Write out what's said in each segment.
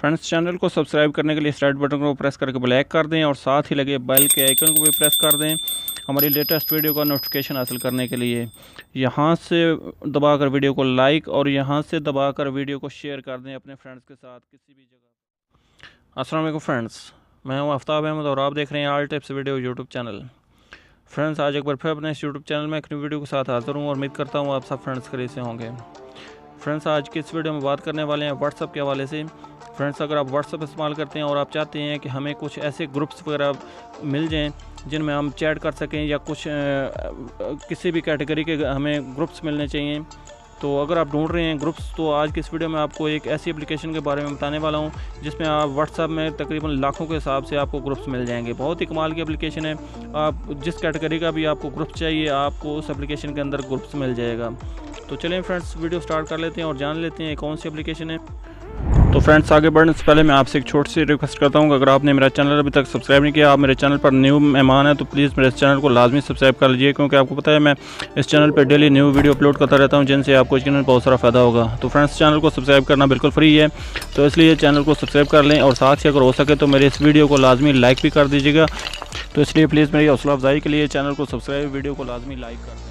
Friends, channel को subscribe करने के लिए रेड बटन को प्रेस करके ब्लैक कर दें और साथ ही लगे बेल के आइकन को भी प्रेस कर दें हमारी लेटेस्ट वीडियो का नोटिफिकेशन हासिल करने के लिए। यहाँ से दबाकर वीडियो को लाइक और यहाँ से दबाकर वीडियो को शेयर कर दें अपने फ्रेंड्स के साथ किसी भी जगह। अस्सलाम वालेकुम फ्रेंड्स, मैं हूँ आफ्ताब अहमद और आप देख रहे हैं all tips video YouTube channel. Friends, आज एक बार फिर अपने इस यूट्यूब चैनल में एक न्यू वीडियो के साथ हाजिर हूँ और उम्मीद करता हूँ आप सब फ्रेंड्स खरीद से होंगे। फ्रेंड्स, आज की इस वीडियो में बात करने वाले हैं व्हाट्सअप के हवाले से। फ्रेंड्स, अगर आप व्हाट्सअप इस्तेमाल करते हैं और आप चाहते हैं कि हमें कुछ ऐसे ग्रुप्स वगैरह मिल जाएं जिनमें हम चैट कर सकें या कुछ किसी भी कैटेगरी के हमें ग्रुप्स मिलने चाहिए, तो अगर आप ढूंढ रहे हैं ग्रुप्स, तो आज की इस वीडियो में आपको एक ऐसी एप्लीकेशन के बारे में बताने वाला हूं जिसमें आप व्हाट्सएप में तकरीबन लाखों के हिसाब से आपको ग्रुप्स मिल जाएंगे। बहुत ही कमाल की एप्लीकेशन है। आप जिस कैटेगरी का भी आपको ग्रुप चाहिए, आपको उस एप्लीकेशन के अंदर ग्रुप्स मिल जाएगा। तो चलिए फ्रेंड्स, वीडियो स्टार्ट कर लेते हैं और जान लेते हैं कौन सी एप्लीकेशन है। तो फ्रेंड्स, आगे बढ़ने से पहले मैं आपसे एक छोटी सी रिक्वेस्ट करता हूं कि अगर आपने मेरा चैनल अभी तक सब्सक्राइब नहीं किया, आप मेरे चैनल पर न्यू मेहमान हैं, तो प्लीज़ मेरे चैनल को लाजमी सब्सक्राइब कर लीजिए, क्योंकि आपको पता है मैं इस चैनल पर डेली न्यू वीडियो अपलोड करता रहता हूं जिनसे आपको यकीनन बहुत सारा फ़ायदा होगा। तो फ्रेंड्स, चैनल को सब्सक्राइब करना बिल्कुल फ्री है, तो इसलिए चैनल को सब्सक्राइब कर लें और साथ ही अगर हो सके तो मेरे इस वीडियो को लाजमी लाइक भी कर दीजिएगा। तो इसलिए प्लीज़ मेरी हौसला अफजाई के लिए चैनल को सब्सक्राइब, वीडियो को लाजमी लाइक कर दें।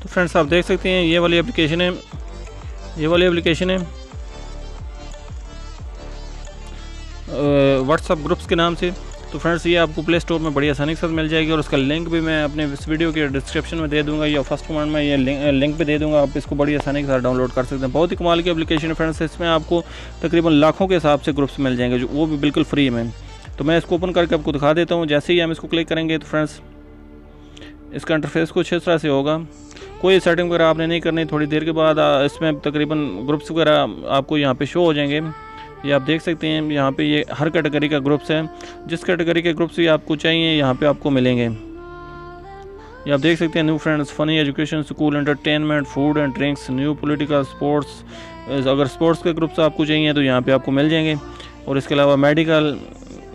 तो फ्रेंड्स, आप देख सकते हैं ये वाली एप्लीकेशन है व्हाट्सअप ग्रुप्स के नाम से। तो फ्रेंड्स, ये आपको प्ले स्टोर में बड़ी आसानी के साथ मिल जाएगी और उसका लिंक भी मैं अपने इस वीडियो के डिस्क्रिप्शन में दे दूंगा या फर्स्ट कमेंट में ये लिंक भी दे दूंगा। आप इसको बड़ी आसानी के साथ डाउनलोड कर सकते हैं। बहुत ही कमाल की एप्लीकेशन है फ्रेंड्स। इसमें आपको तकरीबन लाखों के हिसाब से ग्रुप्स मिल जाएंगे, जो वो भी बिल्कुल फ्री में। तो मैं इसको ओपन करके आपको दिखा देता हूँ। जैसे ही हम इसको क्लिक करेंगे तो फ्रेंड्स, इसका इंटरफेस कुछ इस तरह से होगा। कोई सेटिंग वगैरह आपने नहीं करनी। थोड़ी देर के बाद इसमें तकरीबन ग्रुप्स वगैरह आपको यहाँ पे शो हो जाएंगे। ये आप देख सकते हैं, यहाँ पे ये हर कैटेगरी का ग्रुप्स है। जिस कैटेगरी के ग्रुप्स भी आपको चाहिए यहाँ पे आपको मिलेंगे। ये आप देख सकते हैं, new friends, funny, education, school, entertainment, food and drinks, new political, sports. अगर स्पोर्ट्स के ग्रुप्स आपको चाहिए तो यहाँ पे आपको मिल जाएंगे। और इसके अलावा मेडिकल,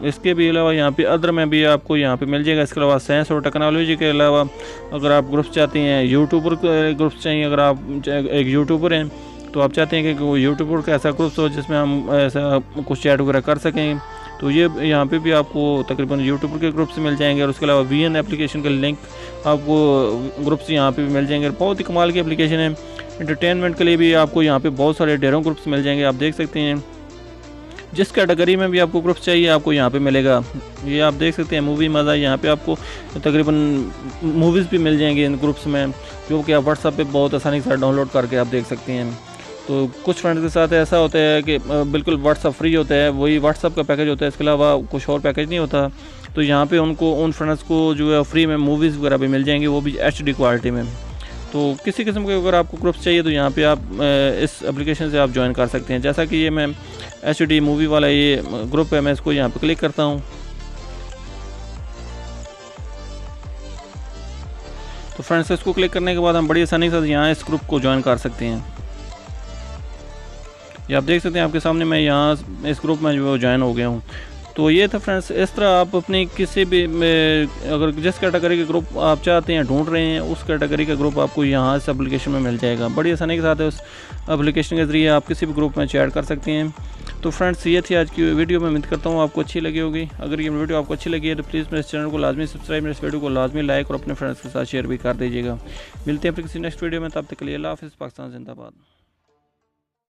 इसके भी अलावा यहाँ पे अदर में भी आपको यहाँ पे मिल जाएगा। इसके अलावा साइंस और टेक्नोलॉजी के अलावा अगर आप ग्रुप्स चाहते हैं, यूट्यूबर के ग्रुप्स चाहिए, अगर आप एक यूट्यूबर हैं तो आप चाहते हैं कि वो यूट्यूबर का ऐसा ग्रुप्स हो जिसमें हम ऐसा कुछ चैट वगैरह कर सकें, तो ये यहाँ पे भी आपको तकरीबन यूट्यूबर के ग्रुप्स मिल जाएंगे। और उसके अलावा VN एप्लीकेशन का लिंक आपको ग्रुप्स यहाँ पे भी मिल जाएंगे। बहुत ही कमाल की एप्लीकेशन है। एंटरटेनमेंट के लिए भी आपको यहाँ पे बहुत सारे ढेरों ग्रुप्स मिल जाएंगे। आप देख सकते हैं, जिस कैटेगरी में भी आपको ग्रुप्स चाहिए आपको यहाँ पे मिलेगा। ये आप देख सकते हैं, मूवी मज़ा, यहाँ पे आपको तकरीबन मूवीज़ भी मिल जाएंगे इन ग्रुप्स में, जो कि आप व्हाट्सएप पे बहुत आसानी से डाउनलोड करके आप देख सकते हैं। तो कुछ फ्रेंड्स के साथ ऐसा होता है कि बिल्कुल व्हाट्सएप फ्री होता है, वही व्हाट्सएप का पैकेज होता है, इसके अलावा कुछ और पैकेज नहीं होता। तो यहाँ पे उन फ्रेंड्स को जो है फ्री में मूवीज़ वगैरह भी मिल जाएंगी, वो भी HD क्वालिटी में। तो किसी किस्म के अगर आपको ग्रुप्स चाहिए तो यहाँ पे आप इस एप्लीकेशन से आप ज्वाइन कर सकते हैं। जैसा कि ये मैं HD मूवी वाला ये ग्रुप है, मैं इसको यहाँ पे क्लिक करता हूँ। तो फ्रेंड्स, इसको क्लिक करने के बाद हम बड़ी आसानी से यहाँ इस ग्रुप को ज्वाइन कर सकते हैं। ये आप देख सकते हैं आपके सामने, मैं यहाँ इस ग्रुप में जो ज्वाइन हो गया हूँ। तो ये था फ्रेंड्स, इस तरह आप अपनी किसी भी अगर जिस कैटेगरी के ग्रुप आप चाहते हैं, ढूंढ रहे हैं, उस कैटेगरी का ग्रुप आपको यहाँ इस एप्लीकेशन में मिल जाएगा। बड़ी आसानी के साथ उस एप्लीकेशन के ज़रिए आप किसी भी ग्रुप में चैट कर सकते हैं। तो फ्रेंड्स, ये थी आज की वीडियो। मैं उम्मीद करता हूँ आपको अच्छी लगी होगी। अगर ये वीडियो आपको अच्छी लगी है तो प्लीज़ मेरे चैनल को लाजमी सब्सक्राइब, मेरे इस वीडियो को लाजमी लाइक और अपने फ्रेंड्स के साथ शेयर भी कर दीजिएगा। मिलते हैं फिर किसी नेक्स्ट वीडियो में, तब तक के लिए अल्लाह हाफ़िज़। पाकिस्तान जिंदाबाद।